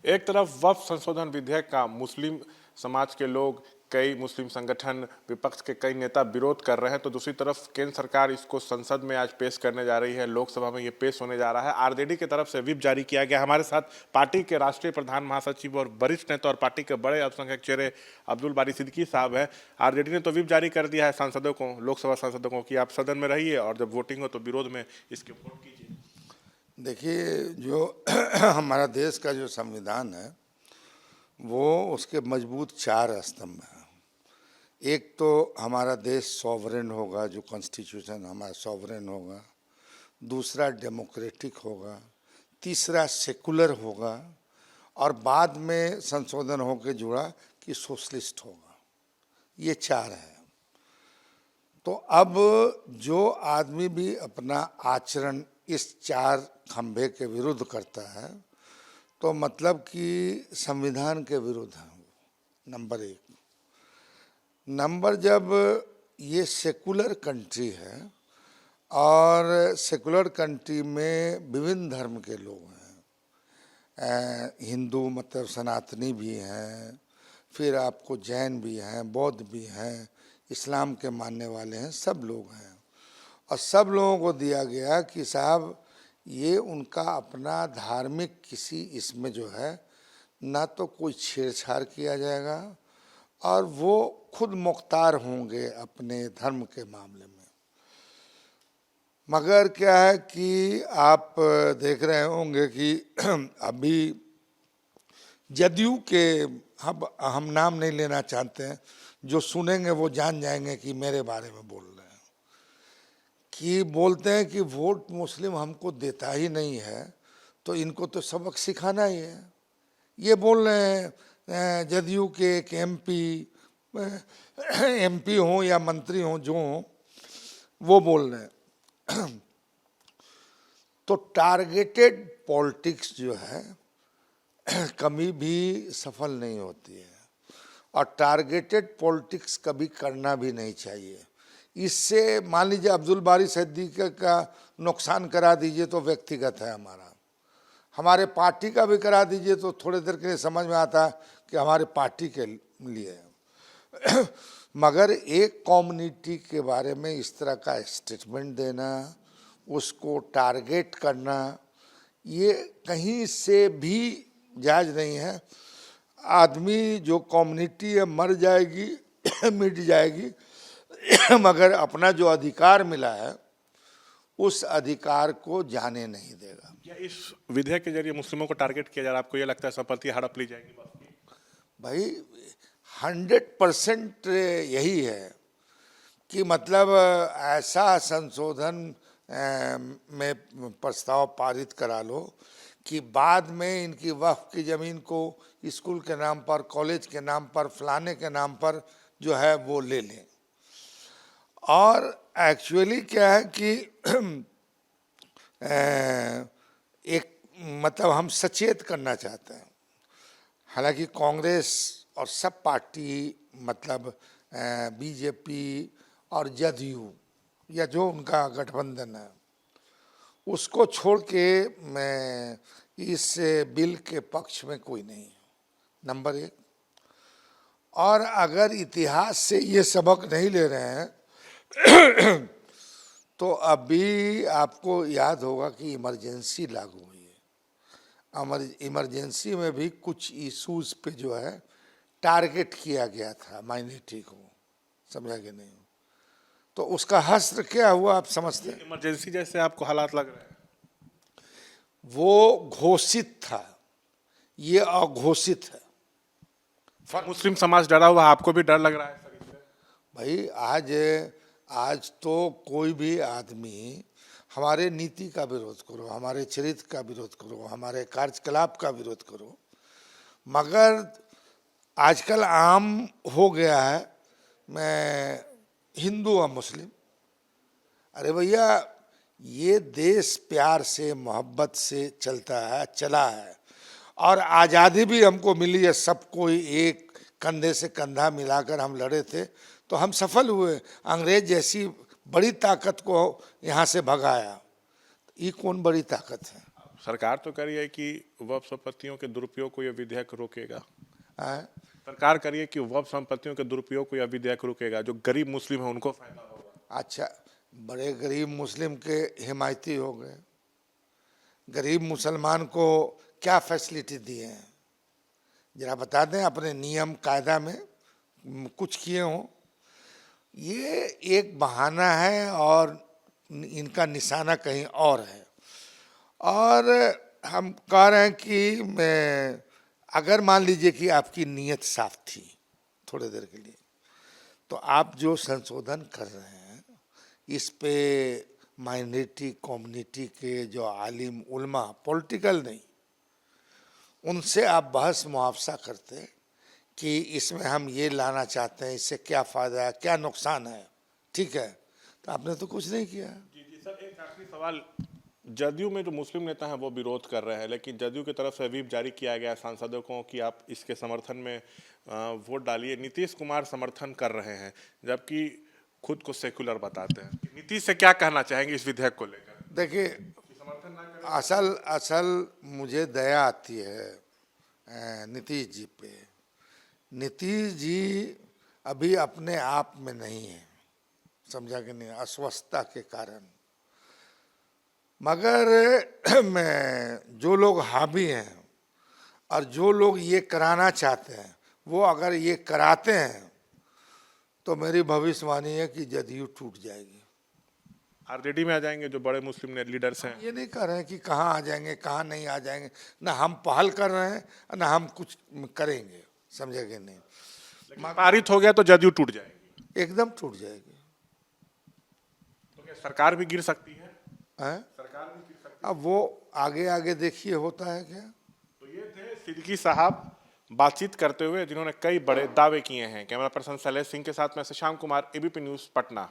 एक तरफ वक्फ संशोधन विधेयक का मुस्लिम समाज के लोग, कई मुस्लिम संगठन, विपक्ष के कई नेता विरोध कर रहे हैं, तो दूसरी तरफ केंद्र सरकार इसको संसद में आज पेश करने जा रही है, लोकसभा में ये पेश होने जा रहा है। आरजेडी की तरफ से व्हिप जारी किया गया। हमारे साथ पार्टी के राष्ट्रीय प्रधान महासचिव और वरिष्ठ नेता और पार्टी के बड़े अल्पसंख्यक चेहरे अब्दुल बारी सिद्दीकी साहब हैं। आरजेडी ने तो व्हिप जारी कर दिया है सांसदों को, लोकसभा सांसदों को, कि आप सदन में रहिए और जब वोटिंग हो तो विरोध में इसके वोट कीजिए। देखिए, जो हमारा देश का जो संविधान है वो उसके मजबूत 4 स्तंभ हैं। एक तो हमारा देश सॉवरेन होगा, जो कॉन्स्टिट्यूशन हमारा सॉवरेन होगा। दूसरा डेमोक्रेटिक होगा। तीसरा सेकुलर होगा। और बाद में संशोधन होकर जुड़ा कि सोशलिस्ट होगा। ये 4 है। तो अब जो आदमी भी अपना आचरण इस 4 खंभे के विरुद्ध करता है तो मतलब कि संविधान के विरुद्ध है वो, नंबर 1। नंबर, जब ये सेकुलर कंट्री है और सेकुलर कंट्री में विभिन्न धर्म के लोग हैं, हिंदू मतलब सनातनी भी हैं, फिर आपको जैन भी हैं, बौद्ध भी हैं, इस्लाम के मानने वाले हैं, सब लोग हैं। और सब लोगों को दिया गया कि साहब ये उनका अपना धार्मिक किसी इसमें जो है ना तो कोई छेड़छाड़ किया जाएगा और वो खुद मुख्तार होंगे अपने धर्म के मामले में। मगर क्या है कि आप देख रहे होंगे कि अभी जदयू के, हम नाम नहीं लेना चाहते हैं, जो सुनेंगे वो जान जाएंगे कि मेरे बारे में बोल रहे हैं, कि बोलते हैं कि वोट मुस्लिम हमको देता ही नहीं है तो इनको तो सबक सिखाना ही है। ये बोल रहे हैं जदयू के एक एमपी हों या मंत्री हों, जो हों, वो बोल रहे हैं। तो टारगेटेड पॉलिटिक्स जो है कभी भी सफल नहीं होती है और टारगेटेड पॉलिटिक्स कभी करना भी नहीं चाहिए। इससे मान लीजिए अब्दुल बारी सिद्दीकी का नुकसान करा दीजिए तो व्यक्तिगत है हमारा, हमारे पार्टी का भी करा दीजिए तो थोड़ी देर के लिए समझ में आता है कि हमारे पार्टी के लिए है। मगर एक कम्युनिटी के बारे में इस तरह का स्टेटमेंट देना, उसको टारगेट करना, ये कहीं से भी जायज़ नहीं है। आदमी जो कम्युनिटी है मर जाएगी मिट जाएगी, मगर अपना जो अधिकार मिला है उस अधिकार को जाने नहीं देगा। क्या इस विधेयक के जरिए मुस्लिमों को टारगेट किया जा रहा है? आपको ये लगता है संपत्ति हड़प ली जाएगी? भाई 100% यही है कि मतलब ऐसा संशोधन में प्रस्ताव पारित करा लो कि बाद में इनकी वक्फ की ज़मीन को स्कूल के नाम पर, कॉलेज के नाम पर, फलाने के नाम पर जो है वो ले लें। और एक्चुअली क्या है कि एक मतलब हम सचेत करना चाहते हैं। हालांकि कांग्रेस और सब पार्टी मतलब बीजेपी और जदयू या जो उनका गठबंधन है उसको छोड़ के मैं इस बिल के पक्ष में कोई नहीं, नंबर 1। और अगर इतिहास से ये सबक नहीं ले रहे हैं तो अभी आपको याद होगा कि इमरजेंसी लागू हुई है। इमरजेंसी में भी कुछ इशूज पे जो है टारगेट किया गया था माइनॉरिटी को, समझा कि नहीं? तो उसका हश्र क्या हुआ आप समझते हैं? इमरजेंसी जैसे आपको हालात लग रहे हैं? वो घोषित था, ये अघोषित है। मुस्लिम समाज डरा हुआ, आपको भी डर लग रहा है सर इससे? भाई आज तो कोई भी आदमी हमारे नीति का विरोध करो, हमारे चरित्र का विरोध करो, हमारे कार्यकलाप का विरोध करो, मगर आजकल आम हो गया है मैं हिंदू और मुस्लिम। अरे भैया, ये देश प्यार से मोहब्बत से चला है और आज़ादी भी हमको मिली है। सब कोई एक कंधे से कंधा मिलाकर हम लड़े थे तो हम सफल हुए। अंग्रेज जैसी बड़ी ताकत को यहाँ से भगाया, ये कौन बड़ी ताकत है? सरकार तो कह रही है कि वक्फ संपत्तियों के दुरुपयोग को यह विधेयक रोकेगा। हैं? सरकार कह रही है कि वक्फ संपत्तियों के दुरुपयोग को यह विधेयक रोकेगा, जो गरीब मुस्लिम है उनको फायदा होगा। अच्छा, बड़े गरीब मुस्लिम के हिमायती हो गए। गरीब मुसलमान को क्या फैसिलिटी दिए हैं जरा बता दें, अपने नियम कायदा में कुछ किए हों। ये एक बहाना है और इनका निशाना कहीं और है। और हम कह रहे हैं कि मैं अगर मान लीजिए कि आपकी नीयत साफ थी थोड़ी देर के लिए, तो आप जो संशोधन कर रहे हैं इस पे माइनॉरिटी कम्युनिटी के जो आलिम उलमा, पॉलिटिकल नहीं, उनसे आप बहस मुआवजा करते कि इसमें हम ये लाना चाहते हैं, इससे क्या फ़ायदा है, क्या नुकसान है, ठीक है, तो आपने तो कुछ नहीं किया। जी सर, एक आखिरी सवाल। जदयू में जो मुस्लिम नेता हैं वो विरोध कर रहे हैं, लेकिन जदयू की तरफ से व्हिप जारी किया गया सांसदों को कि आप इसके समर्थन में वोट डालिए। नीतीश कुमार समर्थन कर रहे हैं, जबकि खुद को सेकुलर बताते हैं। नीतीश से क्या कहना चाहेंगे इस विधेयक को लेकर? देखिए, समर्थन ना करें। असल मुझे दया आती है नीतीश जी पे। नीतीश जी अभी अपने आप में नहीं है, समझा कि नहीं, अस्वस्थता के कारण। मगर मैं जो लोग हावी हैं और जो लोग ये कराना चाहते हैं वो अगर ये कराते हैं तो मेरी भविष्यवाणी है कि जदयू टूट जाएगी। आरजेडी में आ जाएंगे जो बड़े मुस्लिम लीडर्स हैं। ये नहीं कह रहे हैं कि कहाँ आ जाएंगे कहाँ नहीं आ जाएंगे, ना हम पहल कर रहे हैं ना हम कुछ करेंगे, समझे कि नहीं। पारित हो गया तो जदयू टूट जाएगी, एकदम टूट जाएगी। तो क्या सरकार भी गिर सकती है? सरकार भी गिर सकती है। अब वो आगे आगे देखिए होता है क्या। तो ये थे सिद्दीकी साहब बातचीत करते हुए, जिन्होंने कई बड़े दावे किए हैं। कैमरा पर्सन शैलेश सिंह के साथ मैं शशांक कुमार, एबीपी न्यूज़ पटना।